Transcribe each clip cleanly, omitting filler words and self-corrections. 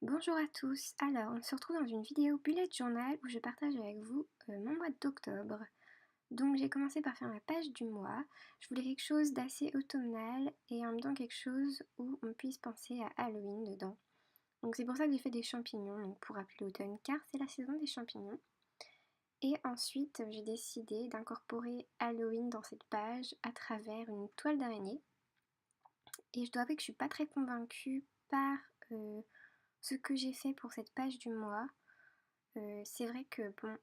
Bonjour à tous, alors on se retrouve dans une vidéo bullet journal où je partage avec vous mon mois d'octobre. Donc j'ai commencé par faire ma page du mois, je voulais quelque chose d'assez automnal et en même temps quelque chose où on puisse penser à Halloween dedans. Donc c'est pour ça que j'ai fait des champignons, donc pour rappeler l'automne car c'est la saison des champignons. Et ensuite j'ai décidé d'incorporer Halloween dans cette page à travers une toile d'araignée. Et je dois avouer que je suis pas très convaincue par ce que j'ai fait pour cette page du mois. C'est vrai que bon,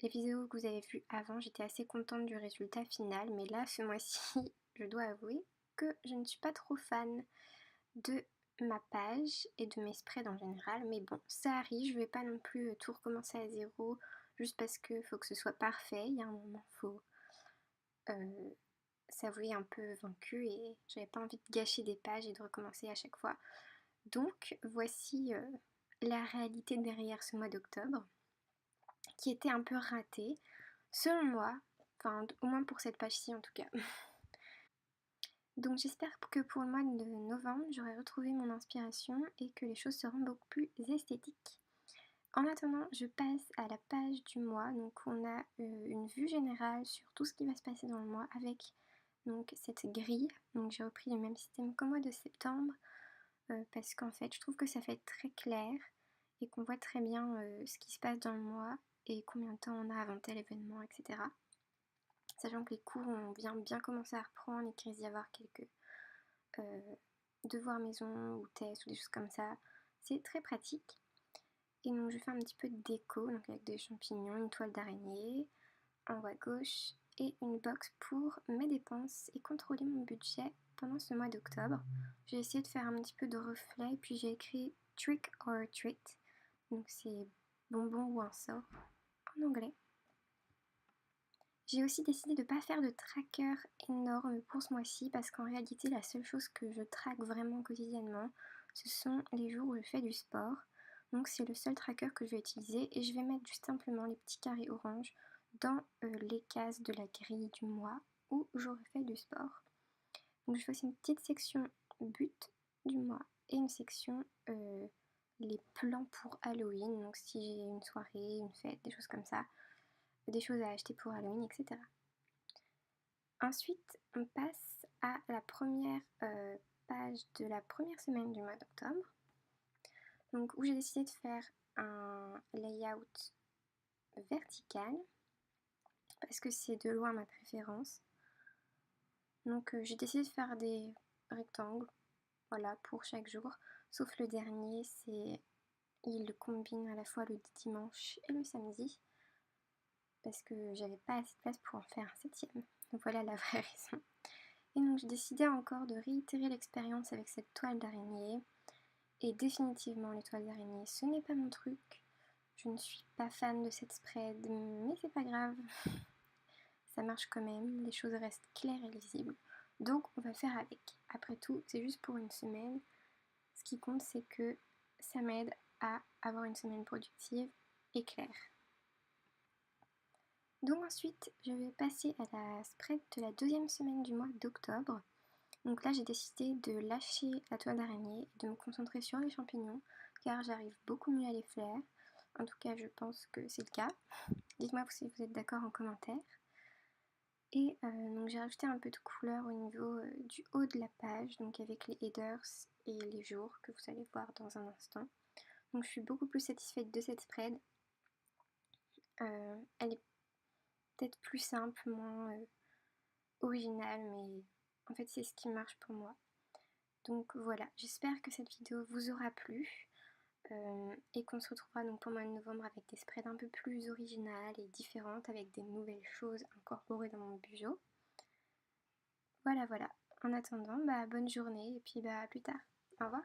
les vidéos que vous avez vues avant, j'étais assez contente du résultat final, mais là, ce mois-ci, je dois avouer que je ne suis pas trop fan de ma page et de mes spreads en général, mais bon, ça arrive, je vais pas non plus tout recommencer à zéro, juste parce que faut que ce soit parfait, il y a un moment, faut euh, s'avouer un peu vaincu et j'avais pas envie de gâcher des pages et de recommencer à chaque fois. Donc, voici la réalité derrière ce mois d'octobre, qui était un peu raté, selon moi, enfin au moins pour cette page-ci en tout cas. Donc j'espère que pour le mois de novembre, j'aurai retrouvé mon inspiration et que les choses seront beaucoup plus esthétiques. En attendant, je passe à la page du mois, donc on a une vue générale sur tout ce qui va se passer dans le mois avec donc cette grille. Donc j'ai repris le même système qu'au mois de septembre parce qu'en fait je trouve que ça fait très clair et qu'on voit très bien ce qui se passe dans le mois et combien de temps on a avant tel événement, etc. Sachant que les cours, on vient bien commencer à reprendre et qu'il risque d'y avoir quelques euh, devoirs maison ou tests ou des choses comme ça. C'est très pratique. Et donc je fais un petit peu de déco, donc avec des champignons, une toile d'araignée en haut à gauche et une box pour mes dépenses et contrôler mon budget pendant ce mois d'octobre. J'ai essayé de faire un petit peu de reflet et puis j'ai écrit trick or treat, donc c'est bonbon ou un sort en anglais. J'ai aussi décidé de ne pas faire de tracker énorme pour ce mois-ci parce qu'en réalité la seule chose que je traque vraiment quotidiennement ce sont les jours où je fais du sport. Donc c'est le seul tracker que je vais utiliser et je vais mettre juste simplement les petits carrés orange dans les cases de la grille du mois où j'aurai fait du sport. Donc je fais aussi une petite section but du mois et une section les plans pour Halloween. Donc si j'ai une soirée, une fête, des choses comme ça, des choses à acheter pour Halloween, etc. Ensuite, on passe à la première page de la première semaine du mois d'octobre, donc où j'ai décidé de faire un layout vertical parce que c'est de loin ma préférence. Donc j'ai décidé de faire des rectangles, voilà, pour chaque jour, sauf le dernier, il combine à la fois le dimanche et le samedi parce que j'avais pas assez de place pour en faire un septième. Donc voilà la vraie raison. Et donc j'ai décidé encore de réitérer l'expérience avec cette toile d'araignée. Et définitivement les toiles d'araignée, ce n'est pas mon truc. Je ne suis pas fan de cette spread, mais c'est pas grave. Ça marche quand même, les choses restent claires et lisibles. Donc on va faire avec. Après tout, c'est juste pour une semaine. Ce qui compte, c'est que ça m'aide à avoir une semaine productive et claire. Donc ensuite, je vais passer à la spread de la deuxième semaine du mois d'octobre. Donc là, j'ai décidé de lâcher la toile d'araignée et de me concentrer sur les champignons car j'arrive beaucoup mieux à les faire. En tout cas, je pense que c'est le cas. Dites-moi si vous êtes d'accord en commentaire. Et donc j'ai rajouté un peu de couleur au niveau du haut de la page, donc avec les headers et les jours que vous allez voir dans un instant. Donc je suis beaucoup plus satisfaite de cette spread. Elle est peut-être plus simple, moins originale, mais en fait c'est ce qui marche pour moi. Donc voilà, j'espère que cette vidéo vous aura plu et qu'on se retrouvera donc pour le mois de novembre avec des spreads un peu plus originales et différentes avec des nouvelles choses incorporées dans mon bijou. Voilà, voilà. En attendant, bonne journée et puis à plus tard. Au revoir.